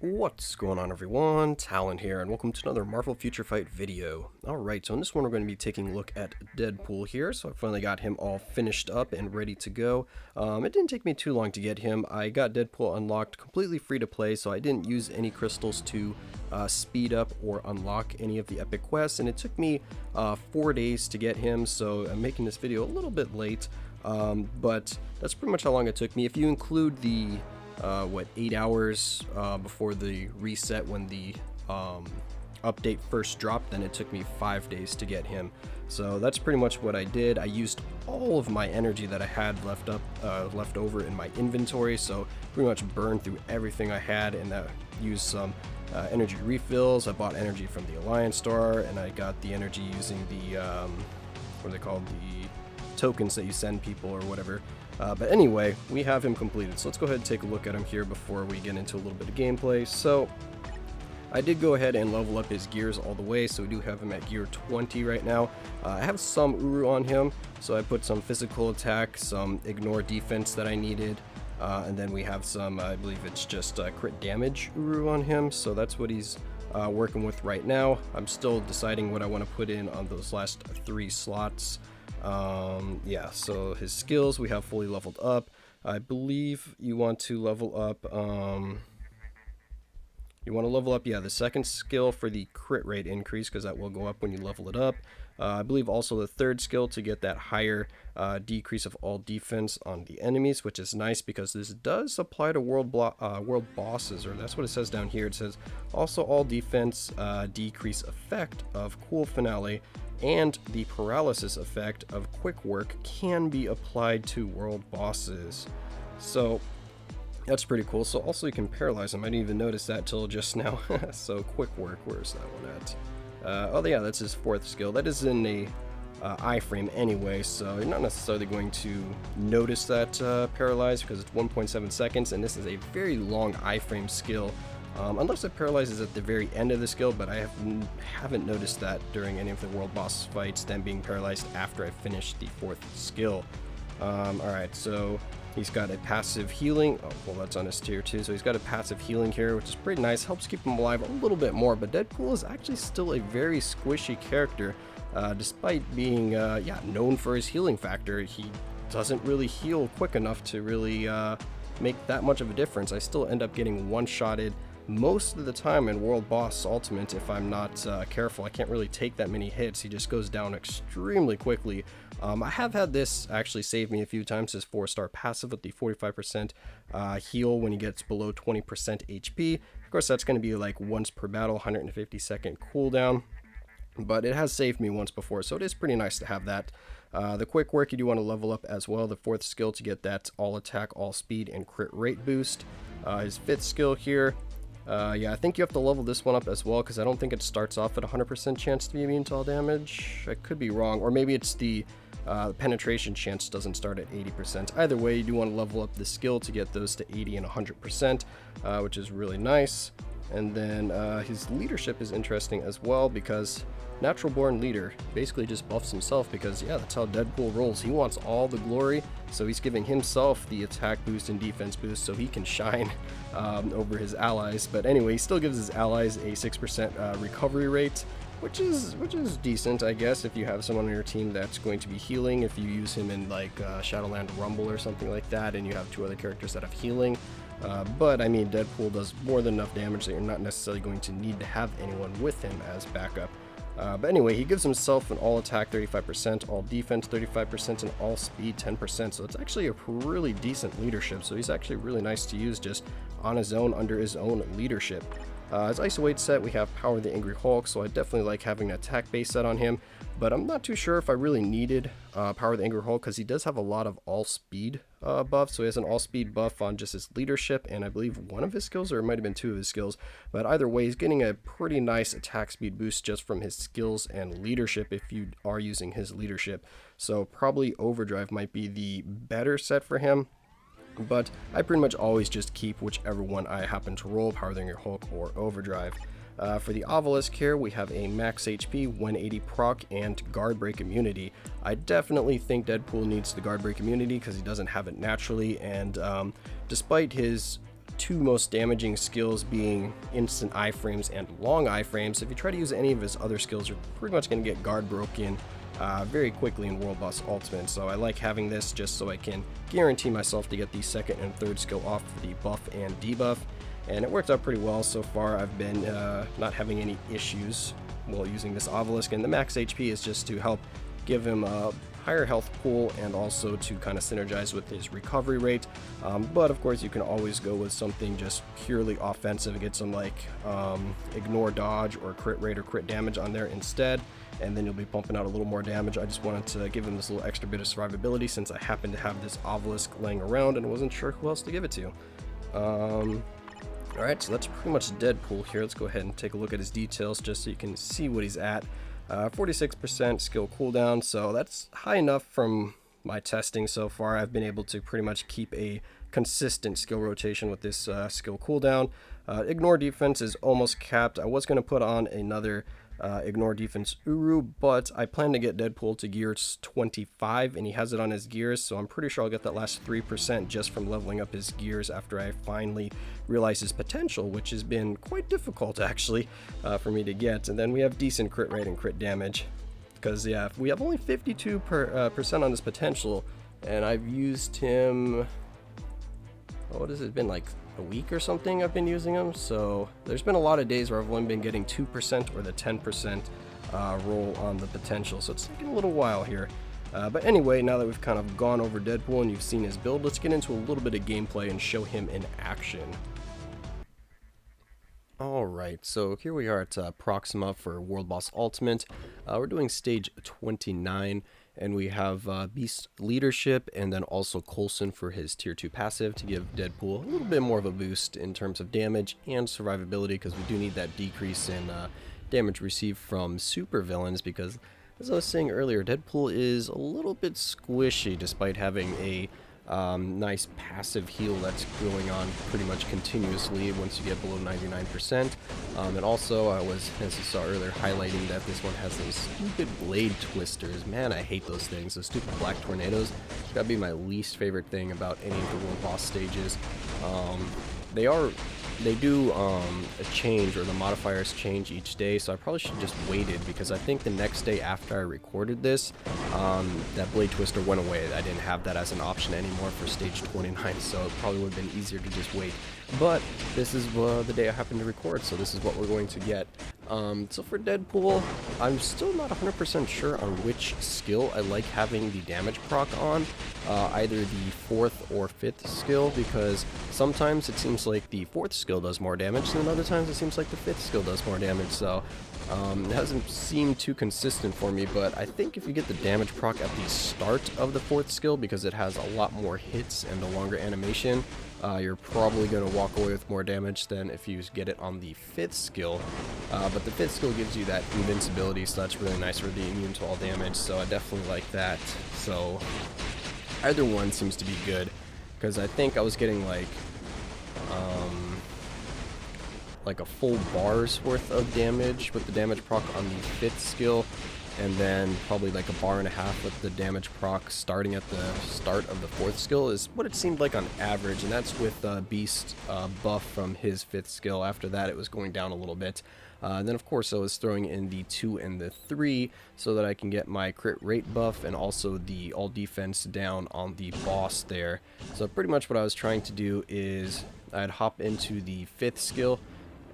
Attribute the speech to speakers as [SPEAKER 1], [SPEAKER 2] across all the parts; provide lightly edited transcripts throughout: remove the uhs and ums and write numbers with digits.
[SPEAKER 1] What's going on, everyone? Talen here, and welcome to another Marvel Future Fight video. Alright, so in this one we're going to be taking a look at Deadpool here. So I finally got him all finished up and ready to go. It didn't take me too long to get him. I got Deadpool unlocked completely free to play, so I didn't use any crystals to speed up or unlock any of the epic quests, and it took me 4 days to get him, so I'm making this video a little bit late, but that's pretty much how long it took me. If you include the 8 hours before the reset when the update first dropped, then it took me 5 days to get him. So that's pretty much what I did. I used all of my energy that I had left over in my inventory, so pretty much burned through everything I had, and used some energy refills. I bought energy from the Alliance store, and I got the energy using the what are they called, the tokens that you send people or whatever. But anyway, we have him completed, so let's go ahead and take a look at him here before we get into a little bit of gameplay. So I did go ahead and level up his gears all the way, so we do have him at gear 20 right now. I have some Uru on him, so I put some physical attack, some ignore defense that I needed, and then we have some, I believe it's just crit damage Uru on him, so that's what he's working with right now. I'm still deciding what I want to put in on those last 3 slots. Yeah, so his skills we have fully leveled up. I believe you want to level up, yeah, the second skill for the crit rate increase, because that will go up when you level it up. I believe also the third skill to get that higher decrease of all defense on the enemies, which is nice because this does apply to world bosses, or that's what it says down here. It says also all defense decrease effect of cool finale and the paralysis effect of quick work can be applied to world bosses. So that's pretty cool. So also you can paralyze them. I didn't even notice that till just now. So quick work, where's that one at? Oh yeah, that's his 4th skill. That is in a iframe anyway, so you're not necessarily going to notice that paralyze because it's 1.7 seconds, and this is a very long iframe skill. Unless it paralyzes at the very end of the skill, but I haven't noticed that during any of the world boss fights, them being paralyzed after I finished the 4th skill. Alright, so he's got a passive healing. Oh, well, that's on his tier 2, so he's got a passive healing here, which is pretty nice. Helps keep him alive a little bit more, but Deadpool is actually still a very squishy character, despite being, known for his healing factor. He doesn't really heal quick enough to really make that much of a difference. I still end up getting one-shotted most of the time in World Boss Ultimate if I'm not careful. I can't really take that many hits. He just goes down extremely quickly. I have had this actually save me a few times, his 4-star passive with the 45% heal when he gets below 20% HP. Of course, that's going to be like once per battle, 150-second cooldown. But it has saved me once before, so it is pretty nice to have that. The quick work, you do want to level up as well, the 4th skill to get that all attack, all speed, and crit rate boost. His 5th skill here, yeah, I think you have to level this one up as well, because I don't think it starts off at 100% chance to be immune to all damage. I could be wrong, or maybe it's the penetration chance doesn't start at 80%. Either way, you do want to level up the skill to get those to 80 and 100%, which is really nice. And then his leadership is interesting as well, because natural born leader basically just buffs himself, because yeah, that's how Deadpool rolls. He wants all the glory, so he's giving himself the attack boost and defense boost so he can shine over his allies. But anyway, he still gives his allies a 6% recovery rate, which is decent, I guess, if you have someone on your team that's going to be healing. If you use him in like Shadowland Rumble or something like that, and you have 2 other characters that have healing. But I mean, Deadpool does more than enough damage that you're not necessarily going to need to have anyone with him as backup. But anyway, he gives himself an all attack 35%, all defense 35%, and all speed 10%. So it's actually a really decent leadership. So he's actually really nice to use just on his own, under his own leadership. As Ice Weight set, we have Power the Angry Hulk, so I definitely like having an attack base set on him, but I'm not too sure if I really needed Power the Angry Hulk, because he does have a lot of all-speed buffs, so he has an all-speed buff on just his leadership, and I believe one of his skills, or it might have been 2 of his skills, but either way, he's getting a pretty nice attack speed boost just from his skills and leadership if you are using his leadership, so probably Overdrive might be the better set for him. But I pretty much always just keep whichever one I happen to roll, Power the Angry Hulk or Overdrive. For the Obelisk here, we have a max HP, 180 proc, and guard break immunity. I definitely think Deadpool needs the guard break immunity because he doesn't have it naturally, and despite his two most damaging skills being instant iframes and long iframes. If you try to use any of his other skills, you're pretty much going to get guard broken very quickly in World Boss Ultimate. So I like having this just so I can guarantee myself to get the second and third skill off the buff and debuff. And it worked out pretty well so far. I've been not having any issues while using this obelisk, and the max HP is just to help give him a higher health pool and also to kind of synergize with his recovery rate. But of course you can always go with something just purely offensive and get some like ignore dodge or crit rate or crit damage on there instead, and then you'll be pumping out a little more damage. I just wanted to give him this little extra bit of survivability since I happen to have this obelisk laying around and wasn't sure who else to give it to. Alright, so that's pretty much Deadpool here. Let's go ahead and take a look at his details just so you can see what he's at. 46% skill cooldown, so that's high enough from my testing so far. I've been able to pretty much keep a consistent skill rotation with this skill cooldown. Ignore defense is almost capped. I was going to put on another ignore defense Uru, but I plan to get Deadpool to gears 25 and he has it on his gears, so I'm pretty sure I'll get that last 3% just from leveling up his gears after I finally realize his potential, which has been quite difficult actually for me to get. And then we have decent crit rate and crit damage because yeah, we have only 52% on his potential, and I've used him, what has it been, like a week or something I've been using him. So there's been a lot of days where I've only been getting 2% or the 10% roll on the potential, so it's taking a little while here. But anyway, now that we've kind of gone over Deadpool and you've seen his build, let's get into a little bit of gameplay and show him in action. Alright, so here we are at Proxima for World Boss Ultimate. We're doing stage 29, and we have Beast Leadership and then also Coulson for his tier 2 passive to give Deadpool a little bit more of a boost in terms of damage and survivability, because we do need that decrease in damage received from supervillains, because as I was saying earlier, Deadpool is a little bit squishy despite having a nice passive heal that's going on pretty much continuously once you get below 99%. And also I was, as you saw earlier, highlighting that this one has those stupid blade twisters. Man, I hate those things. Those stupid black tornadoes. It's gotta be my least favorite thing about any of the world boss stages. They do a change, or the modifiers change each day, so I probably should just waited, because I think the next day after I recorded this, that blade twister went away. I didn't have that as an option anymore for stage 29, so it probably would have been easier to just wait. But this is the day I happened to record, so this is what we're going to get. So for Deadpool, I'm still not 100% sure on which skill I like having the damage proc on, either the 4th or 5th skill, because sometimes it seems like the 4th skill does more damage, and other times it seems like the 5th skill does more damage, so it hasn't seemed too consistent for me. But I think if you get the damage proc at the start of the 4th skill, because it has a lot more hits and a longer animation, you're probably going to walk away with more damage than if you get it on the 5th skill. But the 5th skill gives you that invincibility, so that's really nice for the immune to all damage, so I definitely like that. So either one seems to be good, because I think I was getting like a full bar's worth of damage with the damage proc on the 5th skill, and then probably like a bar and a half with the damage proc starting at the start of the 4th skill is what it seemed like on average, and that's with Beast buff from his 5th skill. After that it was going down a little bit. And then of course I was throwing in the 2 and the 3 so that I can get my crit rate buff and also the all defense down on the boss there. So pretty much what I was trying to do is I'd hop into the 5th skill,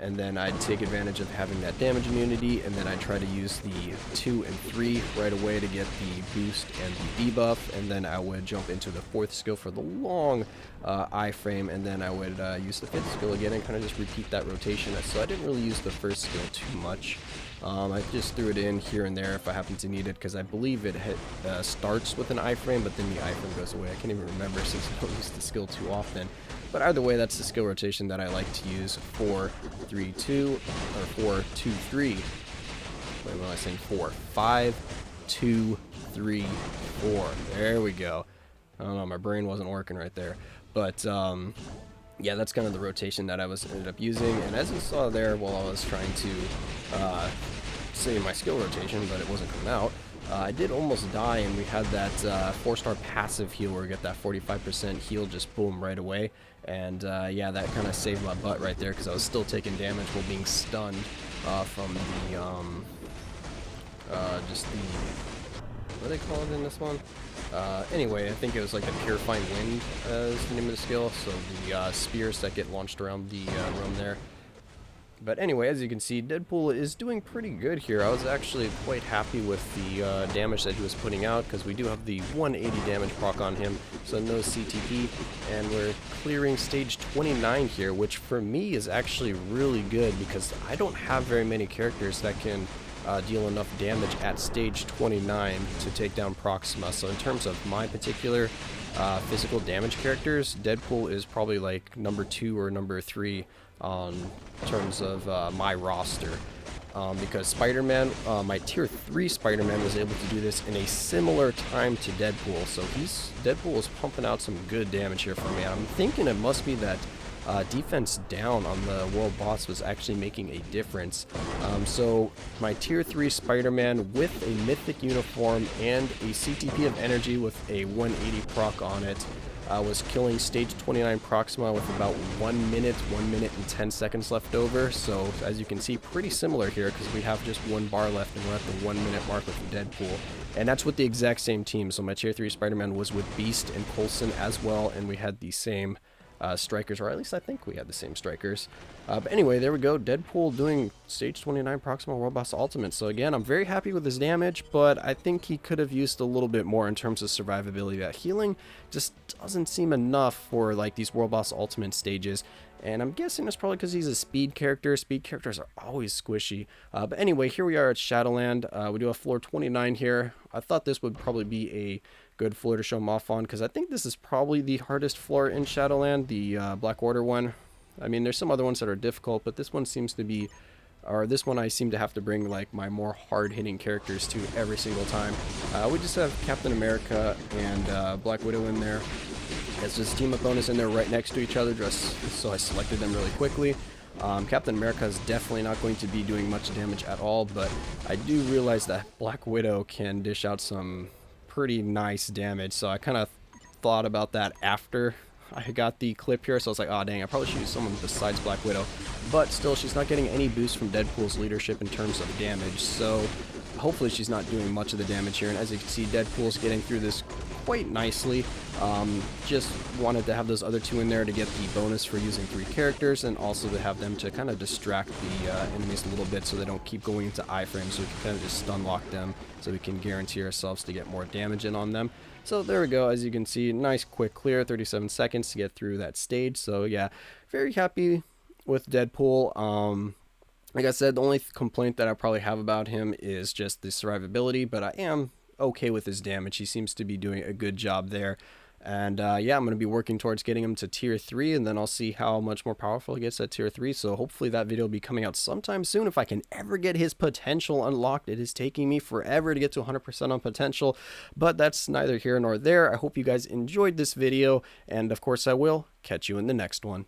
[SPEAKER 1] and then I'd take advantage of having that damage immunity, and then I'd try to use the 2 and 3 right away to get the boost and the debuff, and then I would jump into the 4th skill for the long iframe, and then I would use the 5th skill again and kind of just repeat that rotation. So I didn't really use the 1st skill too much. I just threw it in here and there if I happen to need it, because I believe it starts with an iframe, but then the iframe goes away. I can't even remember since I don't use the skill too often. But either way, that's the skill rotation that I like to use. 4, 3, 2, or 4, 2, 3. Wait, what am I saying? 4, 5, 2, 3, 4. There we go. I don't know, my brain wasn't working right there. But yeah, that's kind of the rotation that I ended up using. And as you saw there, while I was trying to say my skill rotation, but it wasn't coming out, I did almost die, and we had that 4-star passive heal where we get that 45% heal just boom right away. And yeah, that kind of saved my butt right there because I was still taking damage while being stunned from the just the, what do they call it in this one? Anyway, I think it was like the Purifying Wind is the name of the skill, so the spears that get launched around the room there. But anyway, as you can see, Deadpool is doing pretty good here. I was actually quite happy with the damage that he was putting out, because we do have the 180 damage proc on him, so no CTP, and we're clearing stage 29 here, which for me is actually really good, because I don't have very many characters that can deal enough damage at stage 29 to take down Proxima. So in terms of my particular physical damage characters, Deadpool is probably like number 2 or number 3 on terms of my roster. Because Spider-Man, my tier 3 Spider-Man was able to do this in a similar time to Deadpool. So Deadpool is pumping out some good damage here for me. I'm thinking it must be that defense down on the world boss was actually making a difference. So my tier 3 Spider-Man with a mythic uniform and a CTP of energy with a 180 proc on it was killing stage 29 Proxima with about 1 minute and 10 seconds left over. So as you can see, pretty similar here because we have just 1 bar left and we're at the 1 minute mark with Deadpool. And that's with the exact same team. So my tier 3 Spider-Man was with Beast and Coulson as well, and we had the same strikers, or at least I think we had the same strikers. But anyway, there we go. Deadpool doing stage 29 Proxima World Boss Ultimate. So again, I'm very happy with his damage, but I think he could have used a little bit more in terms of survivability. That healing just doesn't seem enough for like these World Boss Ultimate stages. And I'm guessing it's probably because he's a speed character. Speed characters are always squishy. But anyway, here we are at Shadowland. We do have floor 29 here. I thought this would probably be a good floor to show them off on, because I think this is probably the hardest floor in Shadowland, the Black Order one. I mean, there's some other ones that are difficult, but this one seems to be, or this one I seem to have to bring like my more hard-hitting characters to every single time. We just have Captain America and Black Widow in there. It's just team up bonus in there right next to each other, just so I selected them really quickly. Captain America is definitely not going to be doing much damage at all, but I do realize that Black Widow can dish out some pretty nice damage, so I kind of thought about that after I got the clip here, so I was like, oh dang, I probably should use someone besides Black Widow. But still, she's not getting any boost from Deadpool's leadership in terms of damage, so hopefully she's not doing much of the damage here. And as you can see, Deadpool's getting through this quite nicely. Just wanted to have those other 2 in there to get the bonus for using 3 characters, and also to have them to kind of distract the enemies a little bit so they don't keep going into iframes, so we can kind of just stun lock them so we can guarantee ourselves to get more damage in on them. So there we go. As you can see, nice quick clear, 37 seconds to get through that stage. So yeah, very happy with Deadpool. Like I said, the only complaint that I probably have about him is just the survivability, but I am okay with his damage. He seems to be doing a good job there. And yeah, I'm going to be working towards getting him to tier 3, and then I'll see how much more powerful he gets at tier 3. So hopefully that video will be coming out sometime soon if I can ever get his potential unlocked. It is taking me forever to get to 100% on potential, but that's neither here nor there. I hope you guys enjoyed this video, and of course I will catch you in the next one.